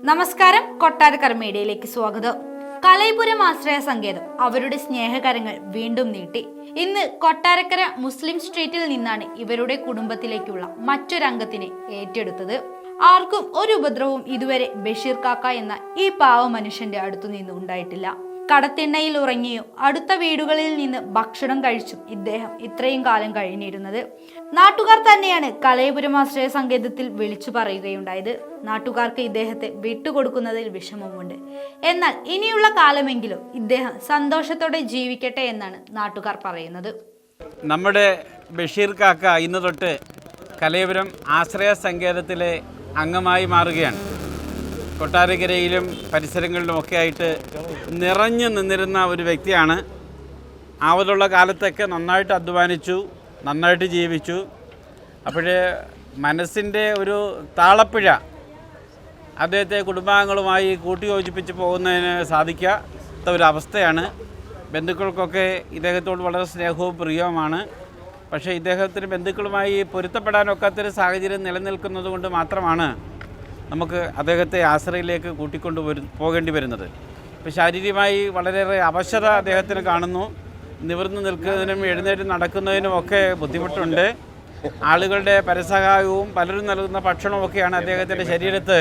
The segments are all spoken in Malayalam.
നമസ്കാരം, കൊട്ടാരക്കര മീഡിയയിലേക്ക് സ്വാഗതം. കലൈപുരം ആശ്രയ സങ്കേതം അവരുടെ സ്നേഹകരങ്ങൾ വീണ്ടും നീട്ടി. ഇന്ന് കൊട്ടാരക്കര മുസ്ലിം സ്ട്രീറ്റിൽ നിന്നാണ് ഇവരുടെ കുടുംബത്തിലേക്കുള്ള മറ്റൊരംഗത്തിനെ ഏറ്റെടുത്തത്. ആർക്കും ഒരു ഉപദ്രവവും ഇതുവരെ ബഷീർ കാക്ക എന്ന ഈ പാവ മനുഷ്യന്റെ അടുത്തു നിന്ന് ഉണ്ടായിട്ടില്ല. കടത്തിണ്ണയിൽ ഉറങ്ങിയും അടുത്ത വീടുകളിൽ നിന്ന് ഭക്ഷണം കഴിച്ചും ഇദ്ദേഹം ഇത്രയും കാലം കഴിഞ്ഞിരുന്നത്. നാട്ടുകാർ തന്നെയാണ് കലൈപുരം ആശ്രയ സങ്കേതത്തിൽ വിളിച്ചു പറയുകയുണ്ടായത്. നാട്ടുകാർക്ക് ഇദ്ദേഹത്തെ വിട്ടുകൊടുക്കുന്നതിൽ വിഷമമുണ്ട്. എന്നാൽ ഇനിയുള്ള കാലമെങ്കിലും ഇദ്ദേഹം സന്തോഷത്തോടെ ജീവിക്കട്ടെ എന്നാണ് നാട്ടുകാർ പറയുന്നത്. നമ്മുടെ ബഷീർ കാക്ക ഇന്ന് തൊട്ട് കലൈപുരം ആശ്രയ സങ്കേതത്തിലെ അംഗമായി മാറുകയാണ്. കൊട്ടാരക്കരയിലും പരിസരങ്ങളിലുമൊക്കെ ആയിട്ട് നിറഞ്ഞു നിന്നിരുന്ന ഒരു വ്യക്തിയാണ്. ആവതുള്ള കാലത്തൊക്കെ നന്നായിട്ട് അധ്വാനിച്ചു, നന്നായിട്ട് ജീവിച്ചു. അപ്പോഴേ മനസ്സിൻ്റെ ഒരു താളപ്പിഴ അദ്ദേഹത്തെ കുടുംബാംഗങ്ങളുമായി കൂട്ടിയോജിപ്പിച്ച് പോകുന്നതിന് സാധിക്കാത്ത ഒരവസ്ഥയാണ്. ബന്ധുക്കൾക്കൊക്കെ ഇദ്ദേഹത്തോട് വളരെ സ്നേഹവും പ്രിയവുമാണ്. പക്ഷേ ഇദ്ദേഹത്തിന് ബന്ധുക്കളുമായി പൊരുത്തപ്പെടാനൊക്കാത്തൊരു സാഹചര്യം നിലനിൽക്കുന്നത് കൊണ്ട് മാത്രമാണ് നമുക്ക് അദ്ദേഹത്തെ ആശ്രയിലേക്ക് പോകേണ്ടി വരുന്നത്. ഇപ്പോൾ ശാരീരികമായി വളരെയേറെ അവശത അദ്ദേഹത്തിന് കാണുന്നു. നിവർന്നു നിൽക്കുന്നതിനും എഴുന്നേറ്റ് നടക്കുന്നതിനും ഒക്കെ ബുദ്ധിമുട്ടുണ്ട്. ആളുകളുടെ പരസഹായവും പലരും നൽകുന്ന ഭക്ഷണവും ഒക്കെയാണ് അദ്ദേഹത്തിൻ്റെ ശരീരത്ത്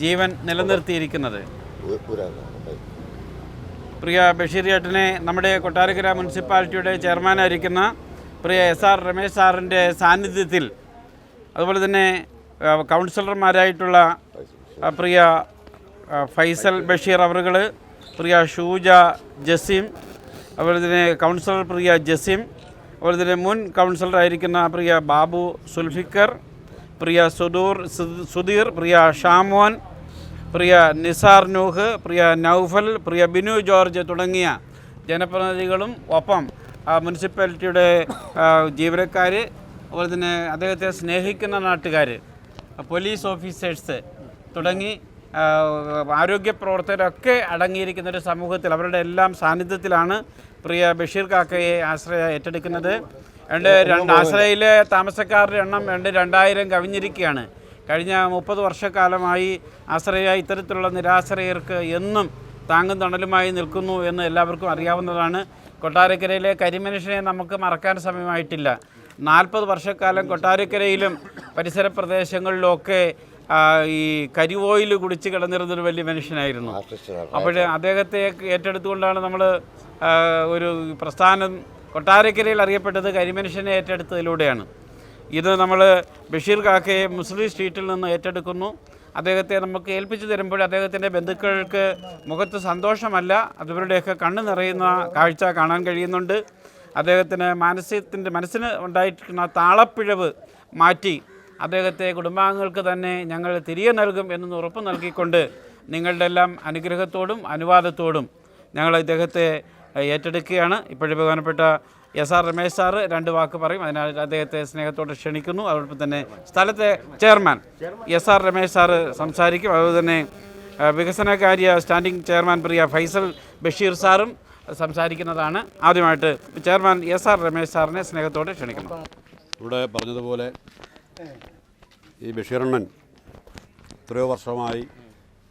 ജീവൻ നിലനിർത്തിയിരിക്കുന്നത്. പ്രിയ ബഷീർ ചേട്ടനെ നമ്മുടെ കൊട്ടാരക്കര മുനിസിപ്പാലിറ്റിയുടെ ചെയർമാനായിരിക്കുന്ന പ്രിയ SR രമേശ് സാറിൻ്റെ സാന്നിധ്യത്തിൽ, അതുപോലെ തന്നെ കൗൺസിലർമാരായിട്ടുള്ള പ്രിയ ഫൈസൽ ബഷീർ അവറുകൾ, പ്രിയ ഷൂജ ജസീം, അതുപോലെ തന്നെ കൗൺസിലർ പ്രിയ ജസീം, അതുപോലെ തന്നെ മുൻ കൗൺസിലറായിരിക്കുന്ന പ്രിയ ബാബു സുൽഫിക്കർ, പ്രിയ സുധീർ, പ്രിയ ഷാമോൻ, പ്രിയ നിസാർ നൂഹ്, പ്രിയ നൗഫൽ, പ്രിയ ബിനു ജോർജ് തുടങ്ങിയ ജനപ്രതിനിധികളും ഒപ്പം മുനിസിപ്പാലിറ്റിയുടെ ജീവനക്കാർ, അതുപോലെ തന്നെ അദ്ദേഹത്തെ സ്നേഹിക്കുന്ന നാട്ടുകാർ, പോലീസ് ഓഫീസേഴ്സ് തുടങ്ങി ആരോഗ്യ പ്രവർത്തകരൊക്കെ അടങ്ങിയിരിക്കുന്നൊരു സമൂഹത്തിൽ അവരുടെ എല്ലാം സാന്നിധ്യത്തിലാണ് പ്രിയ ബഷീർ കാക്കയെ ആശ്രയ ഏറ്റെടുക്കുന്നത്. ആശ്രയയിലെ താമസക്കാരുടെ എണ്ണം 2000 കവിഞ്ഞിരിക്കുകയാണ്. കഴിഞ്ഞ 30 വർഷക്കാലമായി ആശ്രയ ഇത്തരത്തിലുള്ള നിരാശ്രയർക്ക് എന്നും താങ്ങും തണലുമായി നിൽക്കുന്നു എന്ന് എല്ലാവർക്കും അറിയാവുന്നതാണ്. കൊട്ടാരക്കരയിലെ കരിമനുഷ്യനെ നമുക്ക് മറക്കാൻ സമയമായിട്ടില്ല. 40 വർഷക്കാലം കൊട്ടാരക്കരയിലും പരിസര പ്രദേശങ്ങളിലുമൊക്കെ ഈ കരിവോയിൽ കുടിച്ച് കിടന്നിരുന്നൊരു വലിയ മനുഷ്യനായിരുന്നു. അപ്പോൾ അദ്ദേഹത്തെ ഏറ്റെടുത്തുകൊണ്ടാണ് നമ്മൾ ഒരു പ്രസ്ഥാനം കൊട്ടാരക്കരയിൽ അറിയപ്പെട്ടത്. കരിമനുഷ്യനെ ഏറ്റെടുത്തതിലൂടെയാണ്. ഇത് നമ്മൾ ബഷീർ കാക്കയെ മുസ്ലിം സ്ട്രീറ്റിൽ നിന്ന് ഏറ്റെടുക്കുന്നു. അദ്ദേഹത്തെ നമുക്ക് ഏൽപ്പിച്ചു തരുമ്പോൾ അദ്ദേഹത്തിൻ്റെ ബന്ധുക്കൾക്ക് മുഖത്ത് സന്തോഷമല്ല, അതുവരുടെയൊക്കെ കണ്ണ് നിറയുന്ന കാഴ്ച കാണാൻ കഴിയുന്നുണ്ട്. അദ്ദേഹത്തിന് മനസ്സിന് ഉണ്ടായിരിക്കുന്ന താളപ്പിഴവ് മാറ്റി അദ്ദേഹത്തെ കുടുംബാംഗങ്ങൾക്ക് തന്നെ ഞങ്ങൾ തിരികെ നൽകും എന്ന് ഉറപ്പ് നൽകിക്കൊണ്ട് നിങ്ങളുടെ എല്ലാം അനുഗ്രഹത്തോടും അനുവാദത്തോടും ഞങ്ങൾ ഇദ്ദേഹത്തെ ഏറ്റെടുക്കുകയാണ്. ഇപ്പോഴും ബഹുമാനപ്പെട്ട SR രമേശ് സാറ് 2 വാക്ക് പറയും. അതിനാൽ അദ്ദേഹത്തെ സ്നേഹത്തോടെ ക്ഷണിക്കുന്നു. അതോടൊപ്പം തന്നെ സ്ഥലത്തെ ചെയർമാൻ SR രമേശ് സാറ് സംസാരിക്കും. അതുപോലെ തന്നെ വികസനകാര്യ സ്റ്റാൻഡിംഗ് ചെയർമാൻ പ്രിയ ഫൈസൽ ബഷീർ സാറും സംസാരിക്കുന്നതാണ്. ആദ്യമായിട്ട് ചെയർമാൻ SR രമേശ് സാറിനെ സ്നേഹത്തോടെ ക്ഷണിക്കുന്നു. ഇവിടെ പറഞ്ഞതുപോലെ ഈ ബഷീറണ്ണൻ എത്രയോ വർഷമായി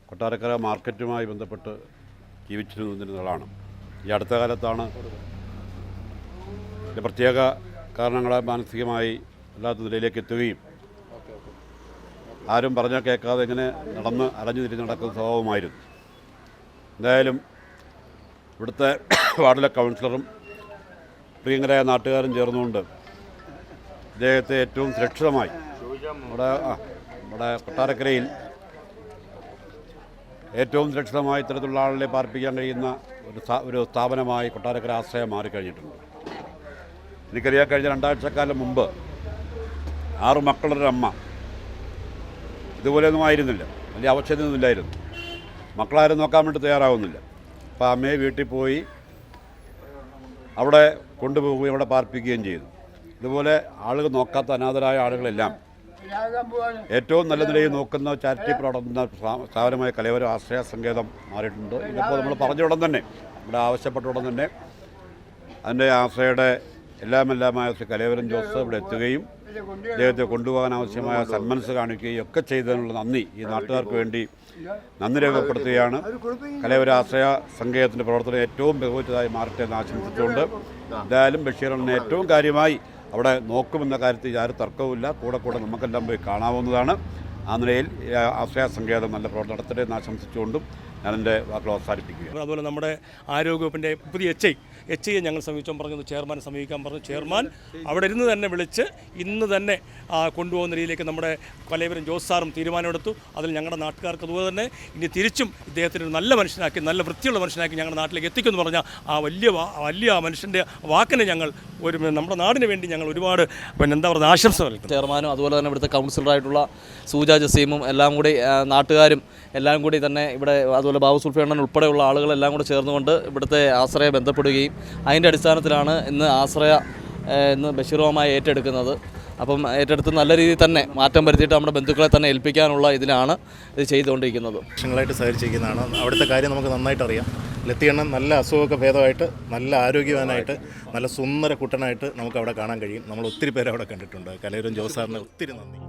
കൊട്ടാരക്കര മാർക്കറ്റുമായി ബന്ധപ്പെട്ട് ജീവിച്ചിരുന്നതിനാളാണ്. ഈ അടുത്ത കാലത്താണ് പ്രത്യേക കാരണങ്ങളാൽ മാനസികമായി അല്ലാത്ത നിലയിലേക്ക് എത്തുകയും ആരും പറഞ്ഞാൽ കേൾക്കാതെ ഇങ്ങനെ അലഞ്ഞു തിരിഞ്ഞ് നടക്കുന്ന സ്വഭാവമായിരുന്നു. എന്തായാലും ഇവിടുത്തെ വാർഡിലെ കൗൺസിലറും പ്രിയങ്കരായ നാട്ടുകാരും ചേർന്നുകൊണ്ട് ഇദ്ദേഹത്തെ ഏറ്റവും സുരക്ഷിതമായി നമ്മുടെ കൊട്ടാരക്കരയിൽ ഏറ്റവും സുരക്ഷിതമായി ഇത്തരത്തിലുള്ള ആളുകളെ പാർപ്പിക്കാൻ കഴിയുന്ന ഒരു സ്ഥാപനമായി കൊട്ടാരക്കര ആശ്രയം മാറിക്കഴിഞ്ഞിട്ടുണ്ട്. എനിക്കറിയാൻ കഴിഞ്ഞ 2 ആഴ്ചക്കാലം മുമ്പ് 6 മക്കളുടെ ഒരു അമ്മ ഇതുപോലെയൊന്നും ആയിരുന്നില്ല, വലിയ അവശതയൊന്നുമില്ലായിരുന്നു. മക്കളാരും നോക്കാൻ വേണ്ടി തയ്യാറാവുന്നില്ല. അപ്പോൾ അമ്മയെ വീട്ടിൽ പോയി അവിടെ കൊണ്ടുപോവുകയും അവിടെ പാർപ്പിക്കുകയും ചെയ്തു. ഇതുപോലെ ആളുകൾ നോക്കാത്ത അനാഥരായ ആളുകളെല്ലാം ഏറ്റവും നല്ല നിലയിൽ നോക്കുന്ന ചാരിറ്റി പ്രവർത്തന സ്ഥാപനമായ കലൈപുരം ആശ്രയ സങ്കേതം മാറിയിട്ടുണ്ട്. ഇതിപ്പോൾ നമ്മൾ പറഞ്ഞ ഉടൻ തന്നെ, ഇവിടെ ആവശ്യപ്പെട്ട ഉടൻ തന്നെ അതിൻ്റെ ആശ്രയയുടെ എല്ലാമായ കലൈപുരം ജോസ് ഇവിടെ എത്തുകയും അദ്ദേഹത്തെ കൊണ്ടുപോകാൻ ആവശ്യമായ സന്മനസ് കാണിക്കുകയും ഒക്കെ ചെയ്തതിനുള്ള നന്ദി ഈ നാട്ടുകാർക്ക് വേണ്ടി നന്ദി രേഖപ്പെടുത്തുകയാണ്. കലൈപുര ആശ്രയ സങ്കേതത്തിൻ്റെ പ്രവർത്തനം ഏറ്റവും മികവുറ്റതായി മാറട്ടെ എന്ന് ആശംസിച്ചുകൊണ്ട് എന്തായാലും ബഷീറിനെ ഏറ്റവും കാര്യമായി അവിടെ നോക്കുമെന്ന കാര്യത്തിൽ യാതൊരു തർക്കവുമില്ല. കൂടെ നമുക്കെല്ലാം പോയി കാണാവുന്നതാണ്. ആ നിലയിൽ ആശ്രയ സങ്കേതം നല്ല പ്രവർത്തനം നടത്തട്ടെ എന്ന് ആശംസിച്ചുകൊണ്ടും ഞാൻ എൻ്റെ വാക്കുകൾ അവസാനിപ്പിക്കുക. അതുപോലെ നമ്മുടെ ആരോഗ്യവകുപ്പിൻ്റെ പുതിയ എച്ച് ഐയെ ഞങ്ങൾ സമീപിച്ചാൽ പറഞ്ഞത് ചെയർമാനെ സമീപിക്കാൻ പറഞ്ഞു. ചെയർമാൻ അവിടെ ഇരുന്ന് തന്നെ വിളിച്ച് ഇന്ന് തന്നെ കൊണ്ടുപോകുന്ന രീതിയിലേക്ക് നമ്മുടെ കലൈപുരം ജോസ് സാറും തീരുമാനമെടുത്തു. അതിൽ ഞങ്ങളുടെ നാട്ടുകാർക്ക് അതുപോലെ തന്നെ ഇനി തിരിച്ചും ഇദ്ദേഹത്തിന് ഒരു നല്ല മനുഷ്യനാക്കി, നല്ല വൃത്തിയുള്ള മനുഷ്യനാക്കി ഞങ്ങളുടെ നാട്ടിലേക്ക് എത്തിക്കുമെന്ന് പറഞ്ഞാൽ ആ വലിയ മനുഷ്യൻ്റെ വാക്കിന് ഞങ്ങൾ നമ്മുടെ നാടിന് വേണ്ടി ഞങ്ങൾ ഒരുപാട് ആശംസ നൽകുന്നു. ചെയർമാനും അതുപോലെ തന്നെ ഇവിടുത്തെ കൗൺസിലറായിട്ടുള്ള സൂജ ജസീമും എല്ലാം കൂടി നാട്ടുകാരും എല്ലാം കൂടി തന്നെ ഇവിടെ അതുപോലെ ബാബു സുൽഫിയണ്ണൻ ഉൾപ്പെടെയുള്ള ആളുകളെല്ലാം കൂടി ചേർന്നുകൊണ്ട് ഇവിടുത്തെ ആശ്രയ ബന്ധപ്പെടുകയും അതിൻ്റെ അടിസ്ഥാനത്തിലാണ് ഇന്ന് ബഷീറുമായി ഏറ്റെടുക്കുന്നത്. അപ്പം ഏറ്റെടുത്ത് നല്ല രീതിയിൽ തന്നെ മാറ്റം വരുത്തിയിട്ട് നമ്മുടെ ബന്ധുക്കളെ തന്നെ ഏൽപ്പിക്കാനുള്ള ഇതിലാണ് ഇത് ചെയ്തുകൊണ്ടിരിക്കുന്നത്. വർഷങ്ങളായിട്ട് സഹകരിച്ചിരിക്കുന്നതാണ്. അവിടുത്തെ കാര്യം നമുക്ക് നന്നായിട്ട് അറിയാം. ലത്തിയണ്ണൻ നല്ല അസുഖമൊക്കെ ഭേദമായിട്ട് നല്ല ആരോഗ്യവാനായിട്ട് നല്ല സുന്ദര കുട്ടനായിട്ട് നമുക്ക് അവിടെ കാണാൻ കഴിയും. നമ്മൾ ഒത്തിരി പേര് അവിടെ കണ്ടിട്ടുണ്ട്. കലൈപുരം ജോസ് സാറിന് ഒത്തിരി നന്ദി.